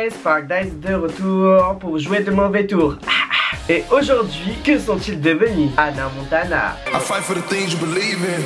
guys, Sparkdice de retour pour jouer de mauvais tours. Et aujourd'hui, que sont-ils devenus? Hannah Montana. I fight for the things you believe in.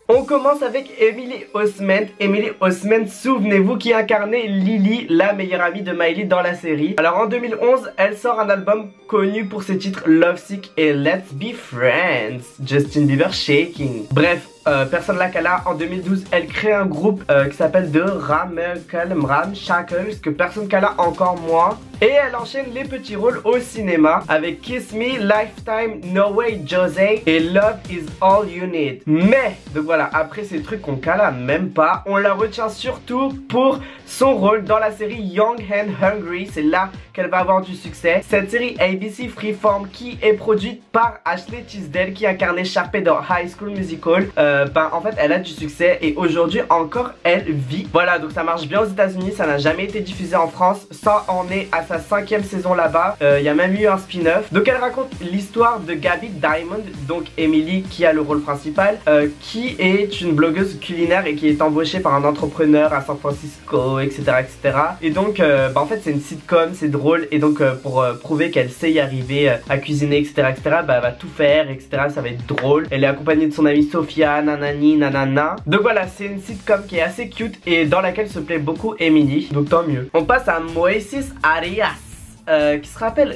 On commence avec Emily Osment. Emily Osment, souvenez-vous, qui incarnait Lily, la meilleure amie de Miley dans la série. Alors en 2011, elle sort un album connu pour ses titres Lovesick et Let's Be Friends. Justin Bieber Shaking. Bref, personne là qu'elle a. En 2012, elle crée un groupe qui s'appelle The Ram Shackles, que personne qu'elle a, encore moins. Et elle enchaîne les petits rôles au cinéma avec Kiss Me, Lifetime, No Way Jose et Love Is All You Need. Mais, donc voilà, après ces trucs qu'on cala même pas, on la retient surtout pour son rôle dans la série Young and Hungry. C'est là qu'elle va avoir du succès. Cette série ABC Freeform qui est produite par Ashley Tisdale, qui incarnait Sharpay dans High School Musical. En fait, elle a du succès et aujourd'hui encore, elle vit. Voilà, donc ça marche bien aux États-Unis. Ça n'a jamais été diffusé en France. Ça en est à sa 5e saison là-bas. Il y a même eu un spin-off. Donc elle raconte l'histoire de Gabby Diamond, donc Emily qui a le rôle principal, qui est une blogueuse culinaire et qui est embauchée par un entrepreneur à San Francisco, etc. etc. Et donc en fait c'est une sitcom, c'est drôle, et donc pour prouver qu'elle sait y arriver à cuisiner, etc. etc. Elle va tout faire, etc. Ça va être drôle. Elle est accompagnée de son amie Sophia, nanani nanana. Donc voilà, c'est une sitcom qui est assez cute et dans laquelle se plaît beaucoup Emily, donc tant mieux. On passe à Moises Arias. Qui se rappelle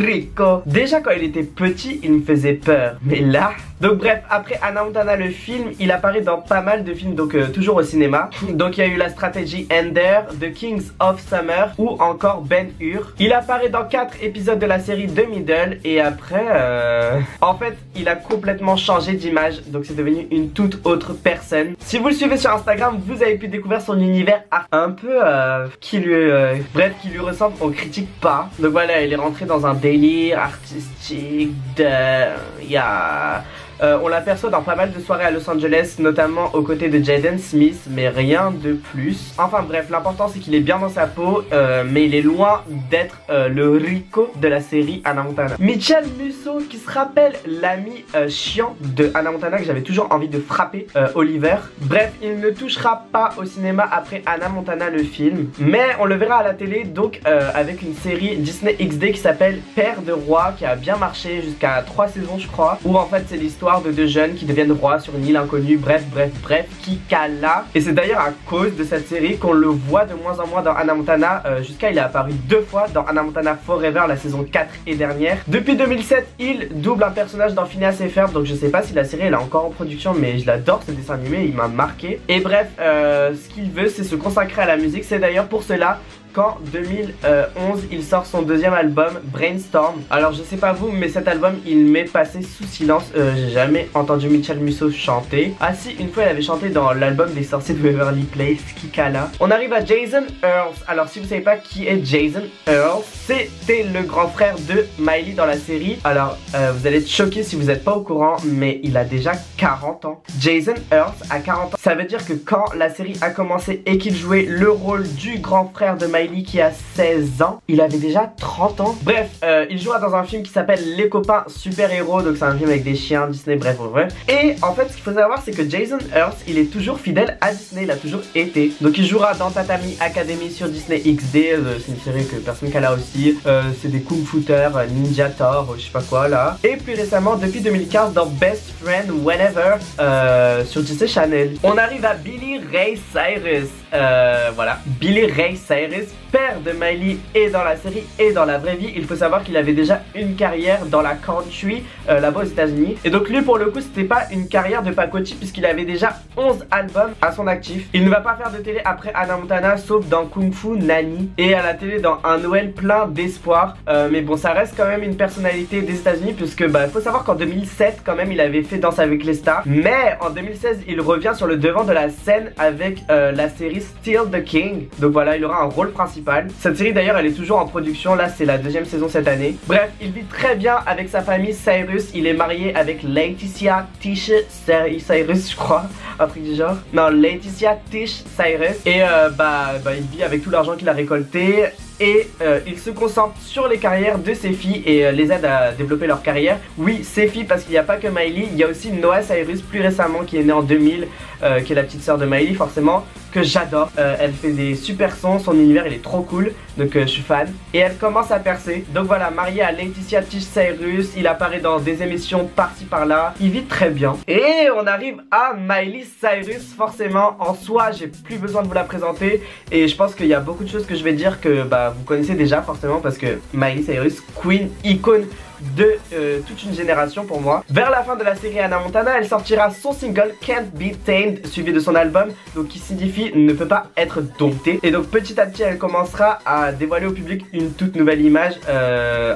Rico. Déjà quand il était petit, il me faisait peur. Mais là... Donc bref, après Hannah Montana le film, il apparaît dans pas mal de films, donc toujours au cinéma. Donc il y a eu La Stratégie Ender, The Kings of Summer ou encore Ben-Hur. Il apparaît dans 4 épisodes de la série The Middle et après... En fait, il a complètement changé d'image, donc c'est devenu une toute autre personne. Si vous le suivez sur Instagram, vous avez pu découvrir son univers un peu... qui lui ressemble, on critique pas. Donc voilà, il est rentré dans un délire artistique on l'aperçoit dans pas mal de soirées à Los Angeles, notamment aux côtés de Jaden Smith, mais rien de plus. Enfin bref, l'important c'est qu'il est bien dans sa peau, mais il est loin d'être le Rico de la série Hannah Montana. Mitchell Musso, qui se rappelle l'ami chiant de Hannah Montana que j'avais toujours envie de frapper, Oliver. Bref, il ne touchera pas au cinéma après Hannah Montana le film, mais on le verra à la télé, donc avec une série Disney XD qui s'appelle Père de Roi, qui a bien marché jusqu'à 3 saisons je crois, où en fait c'est l'histoire de 2 jeunes qui deviennent rois sur une île inconnue, bref, qui cala. Et c'est d'ailleurs à cause de cette série qu'on le voit de moins en moins dans Hannah Montana, jusqu'à il est apparu 2 fois dans Hannah Montana Forever, la saison 4 et dernière. Depuis 2007, il double un personnage dans Phineas et Ferb, donc je sais pas si la série elle est encore en production, mais je l'adore ce dessin animé, il m'a marqué. Et bref, ce qu'il veut c'est se consacrer à la musique, c'est d'ailleurs pour cela qu'en 2011 il sort son 2e album Brainstorm. Alors je sais pas vous, mais cet album il m'est passé sous silence. J'ai jamais entendu Mitchell Musso chanter. Ah si, une fois il avait chanté dans l'album des sorciers de Waverly Place, Kikala. On arrive à Jason Earls. Alors si vous savez pas qui est Jason Earls, c'était le grand frère de Miley dans la série. Alors vous allez être choqués si vous n'êtes pas au courant, mais il a déjà 40 ans. Jason Earls a 40 ans. Ça veut dire que quand la série a commencé et qu'il jouait le rôle du grand frère de Miley qui a 16 ans, il avait déjà 30 ans. Bref, il jouera dans un film qui s'appelle Les Copains Super Héros, donc c'est un film avec des chiens, Disney, bref. Et en fait, ce qu'il faut savoir, c'est que Jason Earls, il est toujours fidèle à Disney, il a toujours été. Donc il jouera dans Tatami Academy sur Disney XD, c'est une série que personne qu'elle a aussi. C'est des kung footers, Ninja Thor, je sais pas quoi là. Et plus récemment, depuis 2015, dans Best Friend Whenever sur Disney Channel. On arrive à Billy Ray Cyrus. Voilà, Billy Ray Cyrus, père de Miley et dans la série et dans la vraie vie. Il faut savoir qu'il avait déjà une carrière dans la country là-bas aux États-Unis. Et donc lui pour le coup c'était pas une carrière de pacotille puisqu'il avait déjà 11 albums à son actif. Il ne va pas faire de télé après Hannah Montana sauf dans Kung Fu Nanny et à la télé dans Un Noël plein d'espoir. Mais bon, ça reste quand même une personnalité des États-Unis puisque faut savoir qu'en 2007 quand même il avait fait Danse avec les stars. Mais en 2016 il revient sur le devant de la scène avec la série Still the King. Donc voilà, il aura un rôle principal. Cette série d'ailleurs elle est toujours en production, là c'est la 2e saison cette année. Bref, il vit très bien avec sa famille Cyrus. Il est marié avec Laetitia Tisha Cyrus je crois. Afrique du genre. Non, Laetitia Tish Cyrus. Et il vit avec tout l'argent qu'il a récolté. Et il se concentre sur les carrières de ses filles et les aide à développer leur carrière. Oui, ses filles, parce qu'il n'y a pas que Miley, il y a aussi Noah Cyrus plus récemment qui est née en 2000, qui est la petite sœur de Miley forcément, que j'adore. Elle fait des super sons, son univers il est trop cool, donc je suis fan. Et elle commence à percer. Donc voilà, marié à Laetitia Tish Cyrus, il apparaît dans des émissions par-ci par-là, il vit très bien. Et on arrive à Miley Cyrus, forcément, en soi j'ai plus besoin de vous la présenter. Et je pense qu'il y a beaucoup de choses que je vais dire que vous connaissez déjà forcément, parce que Miley Cyrus, queen, icône de toute une génération pour moi. Vers la fin de la série Hannah Montana, elle sortira son single Can't Be Tamed, suivi de son album, donc qui signifie ne peut pas être dompté. Et donc petit à petit elle commencera à dévoiler au public une toute nouvelle image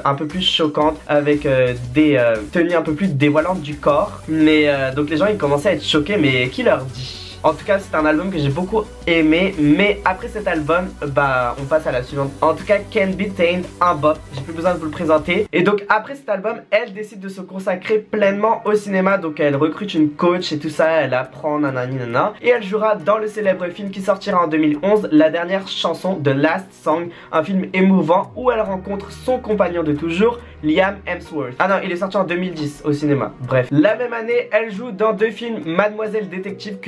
un peu plus choquante, avec des tenues un peu plus dévoilantes du corps. Mais donc les gens ils commençaient à être choqués, mais qui leur dit? En tout cas, c'est un album que j'ai beaucoup aimé, mais après cet album, on passe à la suivante. En tout cas, Can't Be Tamed, un bop, j'ai plus besoin de vous le présenter. Et donc après cet album, elle décide de se consacrer pleinement au cinéma. Donc elle recrute une coach et tout ça, elle apprend nanani nana. Et elle jouera dans le célèbre film qui sortira en 2011, La Dernière Chanson de Last Song, un film émouvant où elle rencontre son compagnon de toujours, Liam Hemsworth. Ah non, il est sorti en 2010 au cinéma. Bref, la même année, elle joue dans 2 films, Mademoiselle Détective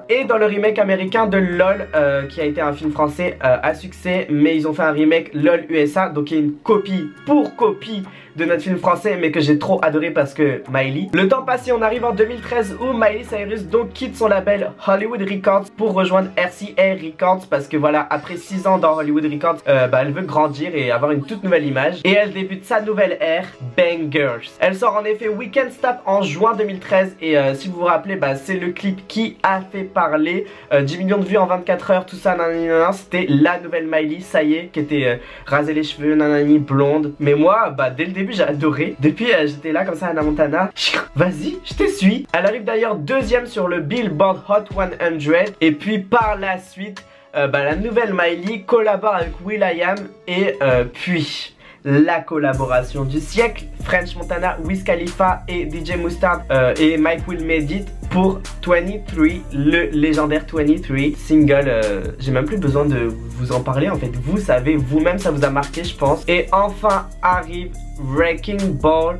et dans le remake américain de LOL, qui a été un film français à succès, mais ils ont fait un remake LOL USA, donc il y a une copie pour copie de notre film français, mais que j'ai trop adoré parce que Miley. Le temps passé, on arrive en 2013 où Miley Cyrus donc quitte son label Hollywood Records pour rejoindre RCA Records, parce que voilà, après 6 ans dans Hollywood Records, elle veut grandir et avoir une toute nouvelle image. Et elle débute sa nouvelle ère, Bangers. Elle sort en effet Weekend Stop en juin 2013 et si vous vous rappelez, c'est le clip qui a fait parler, 10 millions de vues en 24 heures, tout ça, nanana, c'était la nouvelle Miley, ça y est, qui était rasée les cheveux, nanani, blonde. Mais moi, dès le début, j'ai adoré. Depuis, j'étais là comme ça, Hannah Montana. Vas-y, je te suis. Elle arrive d'ailleurs 2e sur le Billboard Hot 100. Et puis par la suite, la nouvelle Miley collabore avec will.i.am et puis la collaboration du siècle, French Montana, Wiz Khalifa et DJ Mustard et Mike Will Made It pour 23, le légendaire 23 single. J'ai même plus besoin de vous en parler en fait, vous savez vous-même, ça vous a marqué je pense. Et enfin arrive Wrecking Ball,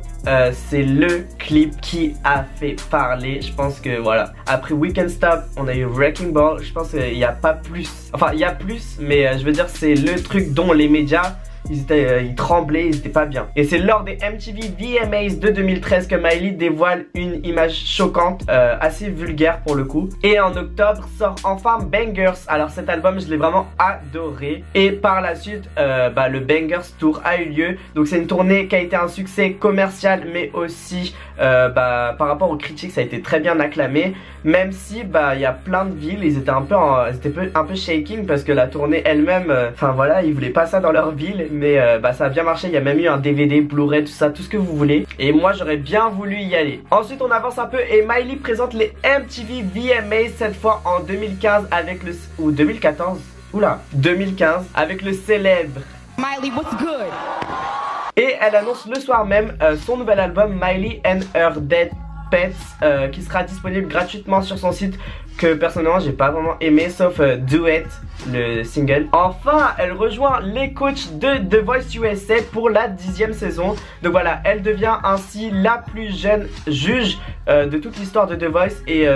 c'est le clip qui a fait parler, je pense que voilà. Après Weekend Stop, on a eu Wrecking Ball, je pense qu'il n'y a pas plus, enfin il y a plus, mais je veux dire c'est le truc dont les médias ils tremblaient, ils étaient pas bien. Et c'est lors des MTV VMAs de 2013 que Miley dévoile une image choquante, assez vulgaire pour le coup. Et en octobre sort enfin Bangers. Alors cet album je l'ai vraiment adoré. Et par la suite le Bangers Tour a eu lieu. Donc c'est une tournée qui a été un succès commercial, mais aussi par rapport aux critiques ça a été très bien acclamé. Même si il y a plein de villes, ils étaient un peu shaking parce que la tournée elle-même, enfin voilà, ils voulaient pas ça dans leur ville. Mais ça a bien marché, il y a même eu un DVD, Blu-ray, tout ça, tout ce que vous voulez. Et moi j'aurais bien voulu y aller. Ensuite on avance un peu et Miley présente les MTV VMAs, cette fois en 2015 avec le... ou 2014, oula, 2015 avec le célèbre Miley, what's good? Et elle annonce le soir même son nouvel album Miley and Her Dead Pets, qui sera disponible gratuitement sur son site, que personnellement j'ai pas vraiment aimé, sauf Duet, le single. Enfin, elle rejoint les coachs de The Voice USA pour la 10e saison. Donc voilà, elle devient ainsi la plus jeune juge de toute l'histoire de The Voice et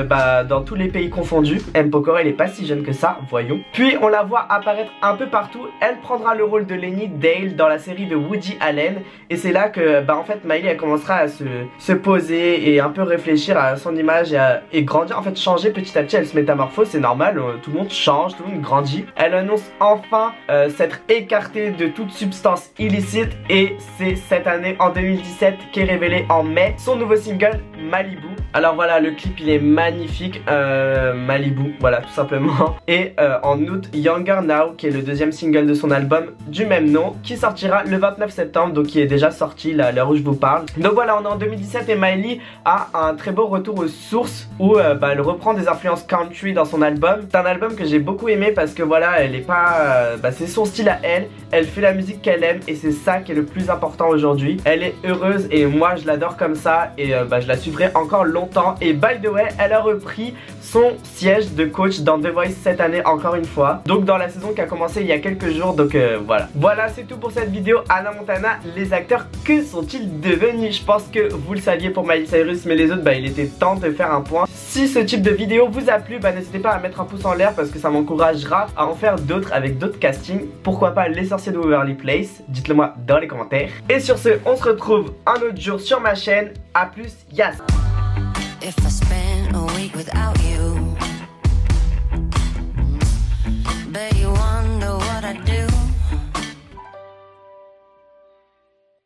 dans tous les pays confondus. M. Pokora, elle est pas si jeune que ça, voyons. Puis on la voit apparaître un peu partout. Elle prendra le rôle de Lenny Dale dans la série de Woody Allen. Et c'est là que en fait Miley elle commencera à se poser et un peu réfléchir à son image et grandir, en fait changer petit à petit. Elle se métamorphose, c'est normal, tout le monde change, tout le monde grandit. Elle annonce enfin s'être écartée de toute substance illicite et c'est cette année en 2017 qu'est révélé en mai son nouveau single Malibu. Alors voilà, le clip il est magnifique, Malibu, voilà tout simplement. Et en août, Younger Now, qui est le 2e single de son album du même nom, qui sortira le 29 septembre, donc qui est déjà sorti là, à l'heure où je vous parle. Donc voilà, on est en 2017 et Miley a un très beau retour aux sources où elle reprend des influences country dans son album. C'est un album que j'ai beaucoup aimé parce que voilà, elle est pas... c'est son style à elle fait la musique qu'elle aime et c'est ça qui est le plus important aujourd'hui. Elle est heureuse et moi je l'adore comme ça et je la suivrai encore longtemps longtemps. Et by the way, elle a repris son siège de coach dans The Voice cette année encore une fois. Donc dans la saison qui a commencé il y a quelques jours, donc voilà. Voilà, c'est tout pour cette vidéo. Hannah Montana, les acteurs, que sont-ils devenus? Je pense que vous le saviez pour Miley Cyrus, mais les autres, il était temps de faire un point. Si ce type de vidéo vous a plu, n'hésitez pas à mettre un pouce en l'air parce que ça m'encouragera à en faire d'autres avec d'autres castings. Pourquoi pas Les Sorciers de Waverly Place? Dites-le moi dans les commentaires. Et sur ce, on se retrouve un autre jour sur ma chaîne. A plus, yes! If I spend a week without you